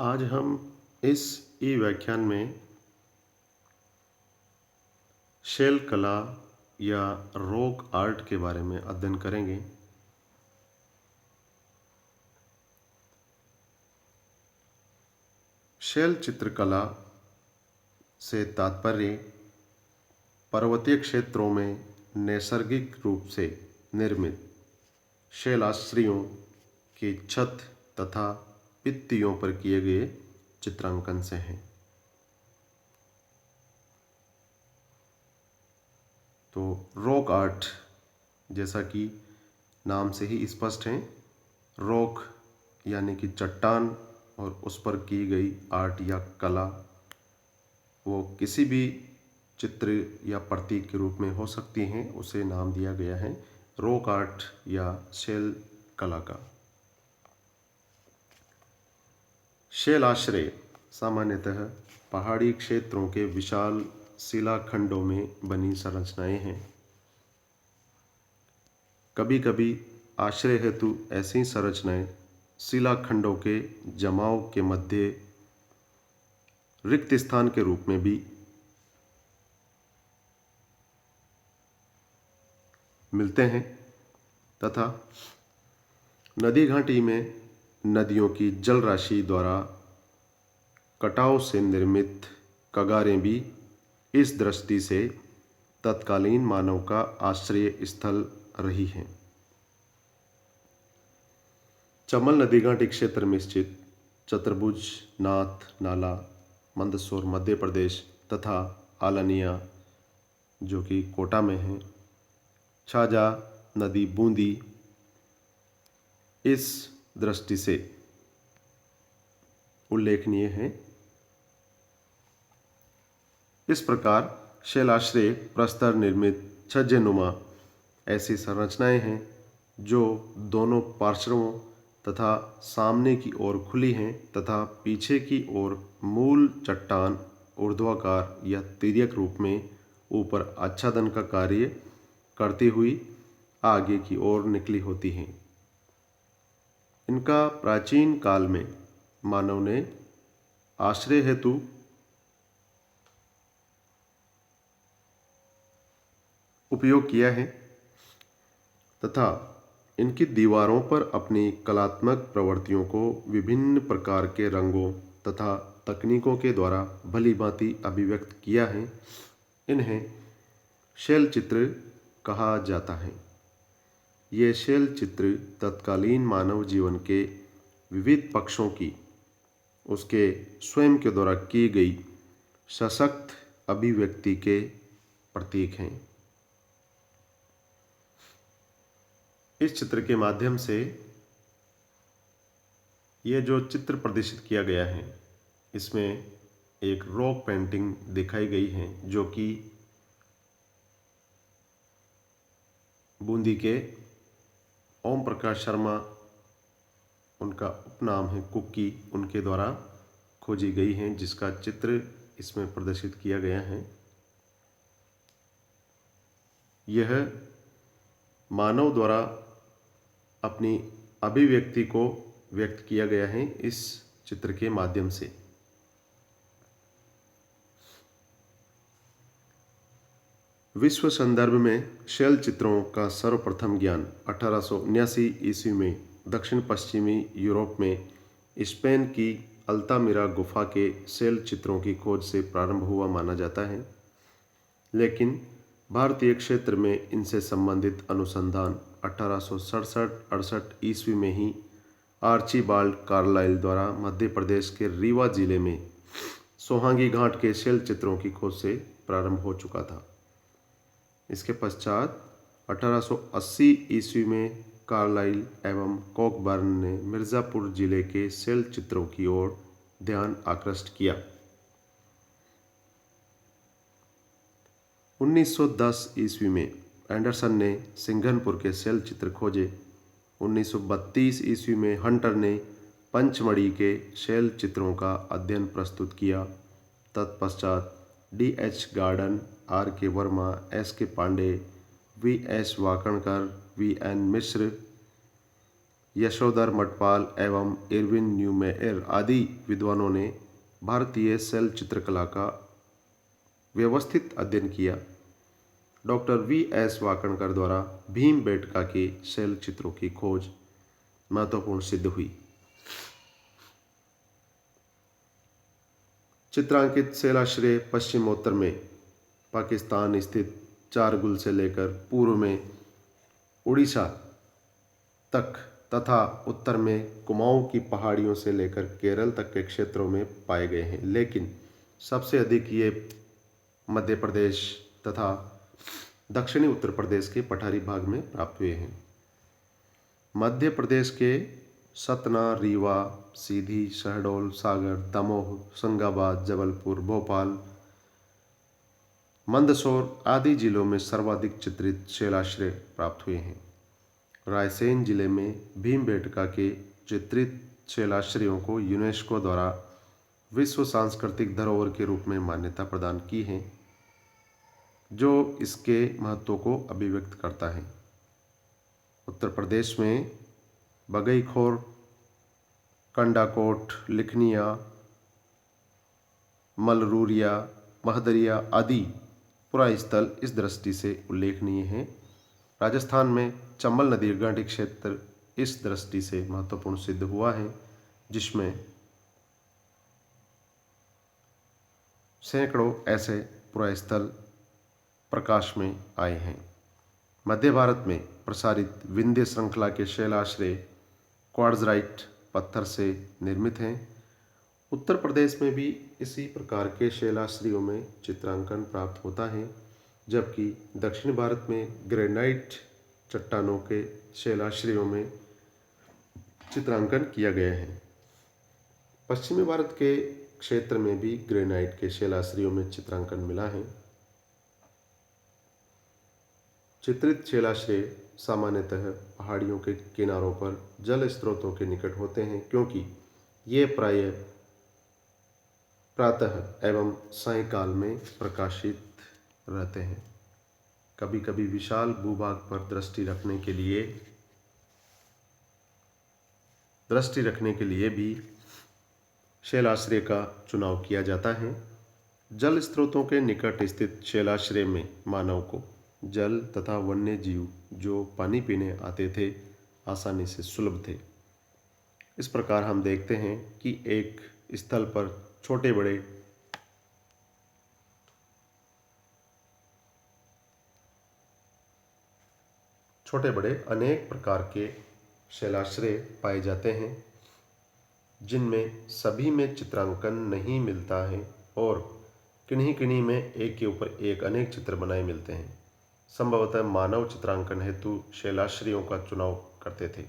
आज हम इस ई व्याख्यान में शैल कला या रॉक आर्ट के बारे में अध्ययन करेंगे। शैल चित्रकला से तात्पर्य पर्वतीय क्षेत्रों में नैसर्गिक रूप से निर्मित शैलाश्रयों की छत तथा भित्तियों पर किए गए चित्रांकन से हैं। तो रॉक आर्ट जैसा कि नाम से ही स्पष्ट है, रॉक यानी कि चट्टान और उस पर की गई आर्ट या कला वो किसी भी चित्र या प्रतीक के रूप में हो सकती हैं, उसे नाम दिया गया है रॉक आर्ट या शैल कला का। शैलाश्रय सामान्यतः पहाड़ी क्षेत्रों के विशाल शिलाखंडों में बनी संरचनाएं हैं। कभी कभी आश्रय हेतु ऐसी संरचनाएं शिलाखंडों के जमाव के मध्य रिक्त स्थान के रूप में भी मिलते हैं तथा नदी घाटी में नदियों की जल राशि द्वारा कटाव से निर्मित कगारें भी इस दृष्टि से तत्कालीन मानव का आश्रय स्थल रही हैं। चमल नदी घाटी क्षेत्र में स्थित चतुर्भुज नाथ नाला मंदसौर मध्य प्रदेश तथा आलनिया जो कि कोटा में है, छाजा नदी बूंदी इस दृष्टि से उल्लेखनीय है। इस प्रकार शैलाश्रय प्रस्तर निर्मित छज्जनुमा ऐसी संरचनाएं हैं जो दोनों पार्श्वों तथा सामने की ओर खुली हैं तथा पीछे की ओर मूल चट्टान ऊर्ध्वाकार या तिर्यक रूप में ऊपर आच्छादन का कार्य करती हुई आगे की ओर निकली होती हैं। इनका प्राचीन काल में मानव ने आश्रय हेतु उपयोग किया है तथा इनकी दीवारों पर अपनी कलात्मक प्रवृत्तियों को विभिन्न प्रकार के रंगों तथा तकनीकों के द्वारा भली भांति अभिव्यक्त किया है। इन्हें शैल चित्र कहा जाता है। ये शैल चित्र तत्कालीन मानव जीवन के विविध पक्षों की उसके स्वयं के द्वारा की गई सशक्त अभिव्यक्ति के प्रतीक हैं। इस चित्र के माध्यम से ये जो चित्र प्रदर्शित किया गया है इसमें एक रॉक पेंटिंग दिखाई गई है जो कि बूंदी के ओम प्रकाश शर्मा, उनका उपनाम है कुक्की, उनके द्वारा खोजी गई हैं, जिसका चित्र इसमें प्रदर्शित किया गया है। यह मानव द्वारा अपनी अभिव्यक्ति को व्यक्त किया गया है इस चित्र के माध्यम से। विश्व संदर्भ में शैल चित्रों का सर्वप्रथम ज्ञान 1879 ईस्वी में दक्षिण पश्चिमी यूरोप में स्पेन की अल्तामिरा गुफा के शैल चित्रों की खोज से प्रारंभ हुआ माना जाता है, लेकिन भारतीय क्षेत्र में इनसे संबंधित अनुसंधान 1867-68 ईस्वी में ही आर्चीबाल्ड कार्लाइल द्वारा मध्य प्रदेश के रीवा जिले में सोहागी घाट के शैल चित्रों की खोज से प्रारंभ हो चुका था। इसके पश्चात 1880 ईस्वी में कार्लाइल एवं कॉकबर्न ने मिर्ज़ापुर जिले के शैल चित्रों की ओर ध्यान आकृष्ट किया। 1910 ईस्वी में एंडरसन ने सिंघनपुर के शैल चित्र खोजे। 1932 ईस्वी में हंटर ने पंचमढ़ी के शैल चित्रों का अध्ययन प्रस्तुत किया। तत्पश्चात D.H. Gordon, R.K. Verma, S.K. Pandey, V.S. Wakankar, V.N. Mishra Yashodhar Mathpal एवं इरविन न्यूमेयर आदि विद्वानों ने भारतीय शैल चित्रकला का व्यवस्थित अध्ययन किया। Doctor V.S. वाकणकर द्वारा भीमबेटका के शैल चित्रों की खोज महत्वपूर्ण सिद्ध हुई। चित्रांकित शैलाश्रय पश्चिमोत्तर में पाकिस्तान स्थित चारगुल से लेकर पूर्व में उड़ीसा तक तथा उत्तर में कुमाऊं की पहाड़ियों से लेकर केरल तक के क्षेत्रों में पाए गए हैं, लेकिन सबसे अधिक ये मध्य प्रदेश तथा दक्षिणी उत्तर प्रदेश के पठारी भाग में प्राप्त हुए हैं। मध्य प्रदेश के सतना, रीवा, सीधी, शहडोल, सागर, दमोह, होशंगाबाद, जबलपुर, भोपाल, मंदसौर आदि जिलों में सर्वाधिक चित्रित शैलाश्रय प्राप्त हुए हैं। रायसेन जिले में भीमबेटका के चित्रित शैलाश्रयों को यूनेस्को द्वारा विश्व सांस्कृतिक धरोहर के रूप में मान्यता प्रदान की है, जो इसके महत्व को अभिव्यक्त करता है। उत्तर प्रदेश में बगईखोर, कंडाकोट, लिखनिया, मलरूरिया, महदरिया आदि पुरास्थल इस दृष्टि से उल्लेखनीय हैं। राजस्थान में चंबल नदी घाटी क्षेत्र इस दृष्टि से महत्वपूर्ण सिद्ध हुआ है, जिसमें सैकड़ों ऐसे पुरास्थल प्रकाश में आए हैं। मध्य भारत में प्रसारित विंध्य श्रृंखला के शैलाश्रय क्वार्ट्जराइट पत्थर से निर्मित हैं। उत्तर प्रदेश में भी इसी प्रकार के शैलाश्रयों में चित्रांकन प्राप्त होता है, जबकि दक्षिण भारत में ग्रेनाइट चट्टानों के शैलाश्रयों में चित्रांकन किया गया है। पश्चिमी भारत के क्षेत्र में भी ग्रेनाइट के शैलाश्रयों में चित्रांकन मिला है। चित्रित शैलाश्रय सामान्यतः पहाड़ियों के किनारों पर जल स्रोतों के निकट होते हैं, क्योंकि ये प्रातः एवं सायंकाल में प्रकाशित रहते हैं। कभी कभी विशाल भूभाग पर दृष्टि रखने के लिए भी शैलाश्रय का चुनाव किया जाता है। जल स्रोतों के निकट स्थित शैलाश्रय में मानव को जल तथा वन्य जीव जो पानी पीने आते थे आसानी से सुलभ थे। इस प्रकार हम देखते हैं कि एक स्थल पर छोटे बड़े अनेक प्रकार के शैलाश्रय पाए जाते हैं, जिनमें सभी में चित्रांकन नहीं मिलता है और किन्हीं किन्हीं में एक के ऊपर एक अनेक चित्र बनाए मिलते हैं। संभवतः मानव चित्रांकन हेतु शैलाश्रयों का चुनाव करते थे।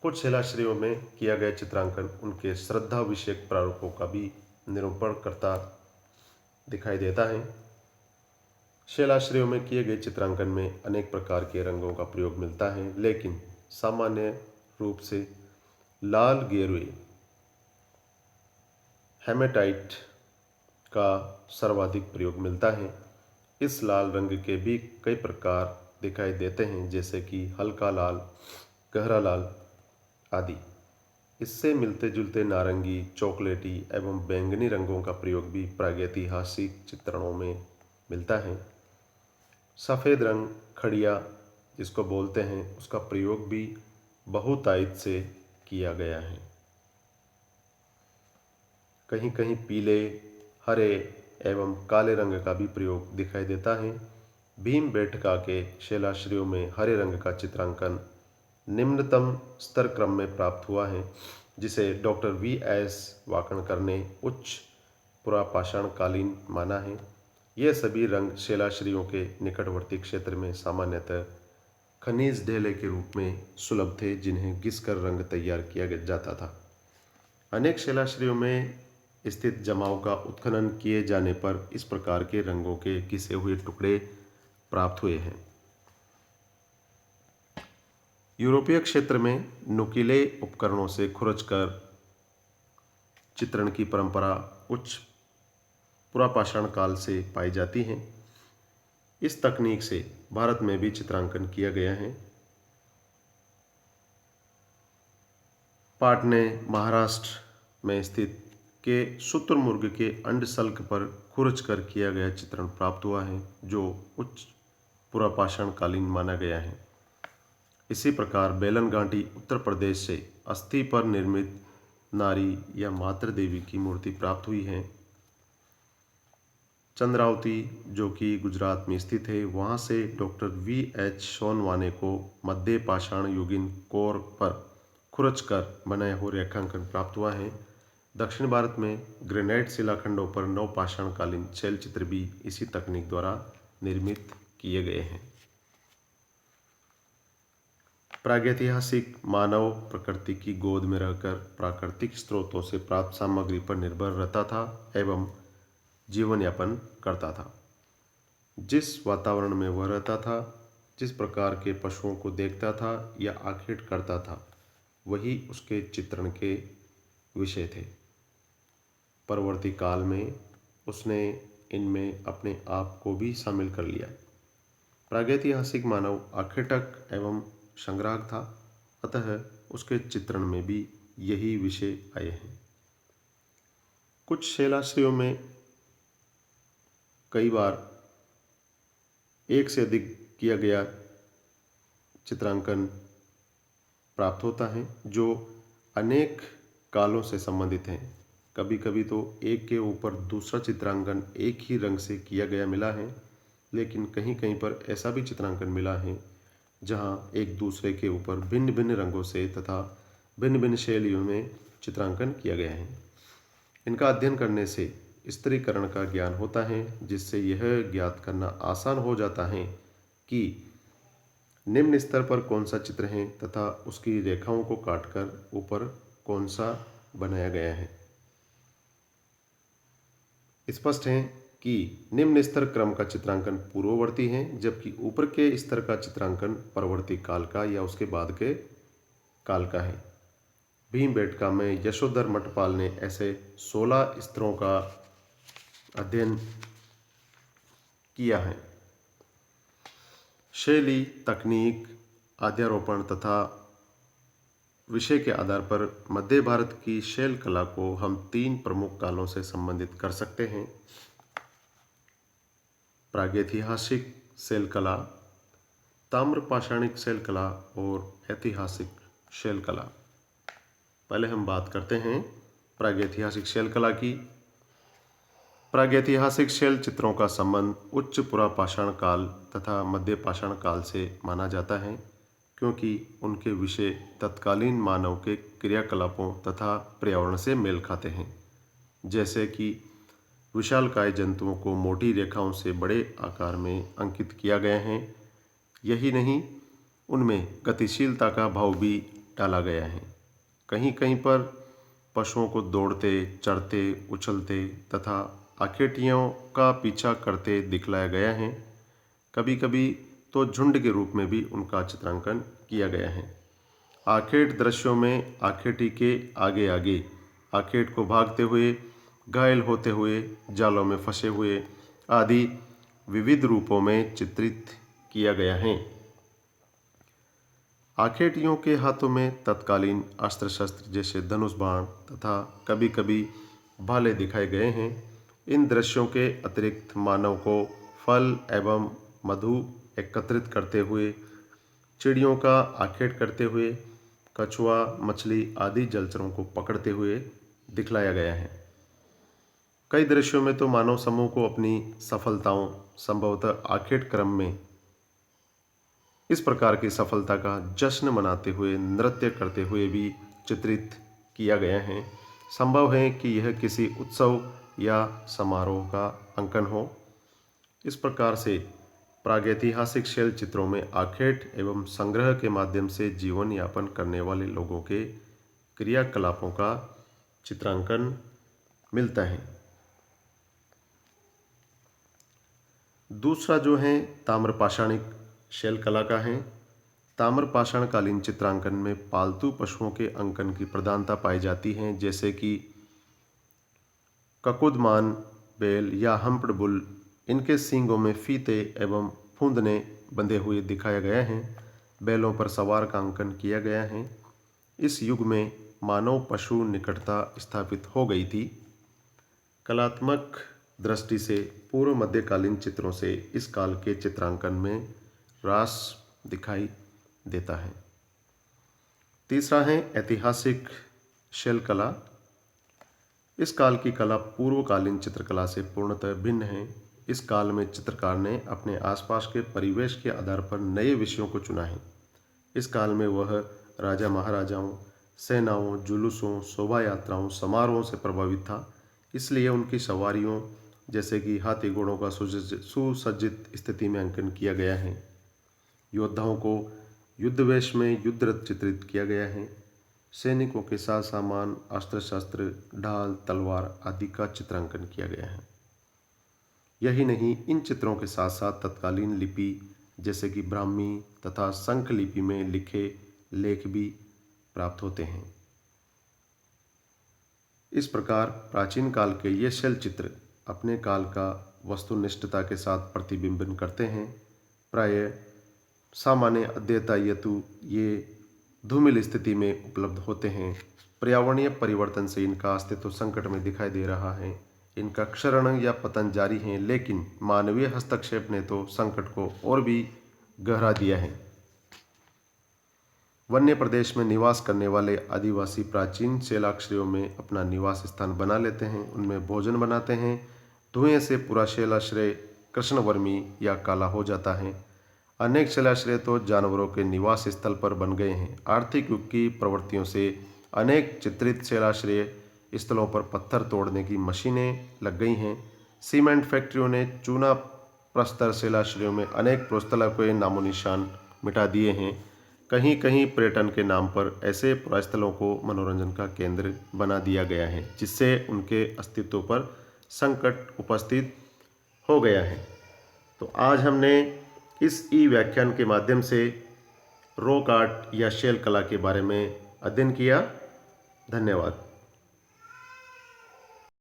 कुछ शैलाश्रयों में किया गया चित्रांकन उनके श्रद्धा विषयक प्रारूपों का भी निरूपण करता दिखाई देता है। शैलाश्रयों में किए गए चित्रांकन में अनेक प्रकार के रंगों का प्रयोग मिलता है, लेकिन सामान्य रूप से लाल गेरुए हेमेटाइट का सर्वाधिक प्रयोग मिलता है। इस लाल रंग के भी कई प्रकार दिखाई देते हैं, जैसे कि हल्का लाल, गहरा लाल आदि। इससे मिलते जुलते नारंगी, चॉकलेटी एवं बैंगनी रंगों का प्रयोग भी प्रागैतिहासिक चित्रणों में मिलता है। सफ़ेद रंग खड़िया जिसको बोलते हैं, उसका प्रयोग भी बहुतायत से किया गया है। कहीं कहीं पीले, हरे एवं काले रंग का भी प्रयोग दिखाई देता है। भीमबेटका के शैलाश्रयों में हरे रंग का चित्रांकन निम्नतम स्तर क्रम में प्राप्त हुआ है, जिसे डॉक्टर V.S. वाकणकर ने उच्च पुरापाषाणकालीन माना है। ये सभी रंग शैलाश्रयों के निकटवर्ती क्षेत्र में सामान्यतः खनिज ढेले के रूप में सुलभ थे, जिन्हें घिसकर रंग तैयार किया जाता था। अनेक शैलाश्रयों में स्थित जमाव का उत्खनन किए जाने पर इस प्रकार के रंगों के घिसे हुए टुकड़े प्राप्त हुए हैं। यूरोपीय क्षेत्र में नुकीले उपकरणों से खुरचकर चित्रण की परंपरा उच्च पुरापाषाण काल से पाई जाती है। इस तकनीक से भारत में भी चित्रांकन किया गया है। पाटने महाराष्ट्र में स्थित के शुतुरमुर्ग के अंडशल्क पर खुरच कर किया गया चित्रण प्राप्त हुआ है, जो उच्च पुरापाषाणकालीन माना गया है। इसी प्रकार बेलन घाटी उत्तर प्रदेश से अस्थि पर निर्मित नारी या मातृ देवी की मूर्ति प्राप्त हुई है। चंद्रावती, जो कि गुजरात में स्थित है, वहाँ से डॉक्टर V.H. सोनवाने को मध्य पाषाण युगीन कोर पर खुरच कर बनाया हुआ रेखांकन प्राप्त हुआ है। दक्षिण भारत में ग्रेनाइट शिलाखंडों पर नवपाषाणकालीन शैल चित्र भी इसी तकनीक द्वारा निर्मित किए गए हैं। प्रागैतिहासिक मानव प्रकृति की गोद में रहकर प्राकृतिक स्रोतों से प्राप्त सामग्री पर निर्भर रहता था एवं जीवन यापन करता था। जिस वातावरण में वह रहता था, जिस प्रकार के पशुओं को देखता था या आखेट करता था, वही उसके चित्रण के विषय थे। परवर्ती काल में उसने इनमें अपने आप को भी शामिल कर लिया। प्रागैतिहासिक मानव आखेटक एवं संग्राहक था, अतः उसके चित्रण में भी यही विषय आए हैं। कुछ शैलाश्रयों में कई बार एक से अधिक किया गया चित्रांकन प्राप्त होता है, जो अनेक कालों से संबंधित हैं। कभी कभी तो एक के ऊपर दूसरा चित्रांकन एक ही रंग से किया गया मिला है, लेकिन कहीं कहीं पर ऐसा भी चित्रांकन मिला है जहां एक दूसरे के ऊपर भिन्न भिन्न रंगों से तथा भिन्न भिन्न शैलियों में चित्रांकन किया गया है। इनका अध्ययन करने से स्त्रीकरण का ज्ञान होता है, जिससे यह ज्ञात करना आसान हो जाता है कि निम्न स्तर पर कौन सा चित्र है तथा उसकी रेखाओं को काटकर ऊपर कौन सा बनाया गया है। स्पष्ट है कि निम्न स्तर क्रम का चित्रांकन पूर्ववर्ती है, जबकि ऊपर के स्तर का चित्रांकन परवर्ती काल का या उसके बाद के काल का है। भीमबेटका में यशोधर मठपाल ने ऐसे 16 स्तरों का अध्ययन किया है। शैली, तकनीक, अध्यारोपण तथा विषय के आधार पर मध्य भारत की शैल कला को हम 3 प्रमुख कालों से संबंधित कर सकते हैं: प्रागैतिहासिक शैल कला, ताम्रपाषाणिक शैल कला और ऐतिहासिक शैल कला। पहले हम बात करते हैं प्रागैतिहासिक शैल कला की। प्रागैतिहासिक शैल चित्रों का संबंध उच्च पुरापाषाण काल तथा मध्य पाषाण काल से माना जाता है, क्योंकि उनके विषय तत्कालीन मानव के क्रियाकलापों तथा पर्यावरण से मेल खाते हैं। जैसे कि विशालकाय जंतुओं को मोटी रेखाओं से बड़े आकार में अंकित किया गया है। यही नहीं, उनमें गतिशीलता का भाव भी डाला गया है। कहीं कहीं पर पशुओं को दौड़ते, चढ़ते, उछलते तथा आखेटियों का पीछा करते दिखलाया गया है। कभी कभी तो झुंड के रूप में भी उनका चित्रांकन किया गया है। आखेट दृश्यों में आखेटी के आगे आगे, आखेट को भागते हुए, घायल होते हुए, जालों में फंसे हुए आदि विविध रूपों में चित्रित किया गया है। आखेटियों के हाथों में तत्कालीन अस्त्र शस्त्र जैसे धनुष बाण तथा कभी कभी भाले दिखाए गए हैं। इन दृश्यों के अतिरिक्त मानव को फल एवं मधु एकत्रित करते हुए, चिड़ियों का आखेट करते हुए, कछुआ, मछली आदि जलचरों को पकड़ते हुए दिखलाया गया है। कई दृश्यों में तो मानव समूह को अपनी सफलताओं, संभवतः आखेट क्रम में इस प्रकार की सफलता का जश्न मनाते हुए, नृत्य करते हुए भी चित्रित किया गया है। संभव है कि यह किसी उत्सव या समारोह का अंकन हो। इस प्रकार से प्रागैतिहासिक शैल चित्रों में आखेट एवं संग्रह के माध्यम से जीवन यापन करने वाले लोगों के क्रियाकलापों का चित्रांकन मिलता है। दूसरा जो है ताम्रपाषाणिक शैल कला का है। ताम्रपाषाणकालीन चित्रांकन में पालतू पशुओं के अंकन की प्रधानता पाई जाती है, जैसे कि ककुदमान बैल या हम्प्ड बुल। इनके सींगों में फीते एवं फूंदने बंधे हुए दिखाया गया है। बैलों पर सवार का अंकन किया गया है। इस युग में मानव पशु निकटता स्थापित हो गई थी। कलात्मक दृष्टि से पूर्व मध्यकालीन चित्रों से इस काल के चित्रांकन में ह्रास दिखाई देता है। तीसरा है ऐतिहासिक शैल कला। इस काल की कला पूर्वकालीन चित्रकला से पूर्णतः भिन्न है। इस काल में चित्रकार ने अपने आसपास के परिवेश के आधार पर नए विषयों को चुना है। इस काल में वह राजा महाराजाओं, सेनाओं, जुलूसों, शोभा यात्राओं, समारोहों से प्रभावित था। इसलिए उनकी सवारियों जैसे कि हाथी घोड़ों का सुसज्जित स्थिति में अंकन किया गया है। योद्धाओं को युद्धवेश में युद्धरत चित्रित किया गया है। सैनिकों के साथ सामान, अस्त्र शस्त्र, ढाल, तलवार आदि का चित्रांकन किया गया है। यही नहीं, इन चित्रों के साथ साथ तत्कालीन लिपि जैसे कि ब्राह्मी तथा शंख लिपि में लिखे लेख भी प्राप्त होते हैं। इस प्रकार प्राचीन काल के ये शैल चित्र अपने काल का वस्तुनिष्ठता के साथ प्रतिबिंबन करते हैं। प्रायः सामान्य अध्येता हेतु ये धूमिल स्थिति में उपलब्ध होते हैं। पर्यावरणीय परिवर्तन से इनका अस्तित्व संकट में दिखाई दे रहा है। इनका क्षरण या पतन जारी है, लेकिन मानवीय हस्तक्षेप ने तो संकट को और भी गहरा दिया है। वन्य प्रदेश में निवास करने वाले आदिवासी प्राचीन शैलाश्रयों में अपना निवास स्थान बना लेते हैं, उनमें भोजन बनाते हैं। धुएं से पूरा शैलाश्रय कृष्णवर्मी या काला हो जाता है। अनेक शैलाश्रय तो जानवरों के निवास स्थल पर बन गए हैं। आर्थिक युग की प्रवृत्तियों से अनेक चित्रित शैलाश्रय स्थलों पर पत्थर तोड़ने की मशीनें लग गई हैं। सीमेंट फैक्ट्रियों ने चूना प्रस्तर शैलाश्रयों में अनेक पुस्तलों के नामो निशान मिटा दिए हैं। कहीं कहीं पर्यटन के नाम पर ऐसे पुरास्थलों को मनोरंजन का केंद्र बना दिया गया है, जिससे उनके अस्तित्व पर संकट उपस्थित हो गया है। तो आज हमने इस ई व्याख्यान के माध्यम से रॉक आर्ट या शैल कला के बारे में अध्ययन किया। धन्यवाद।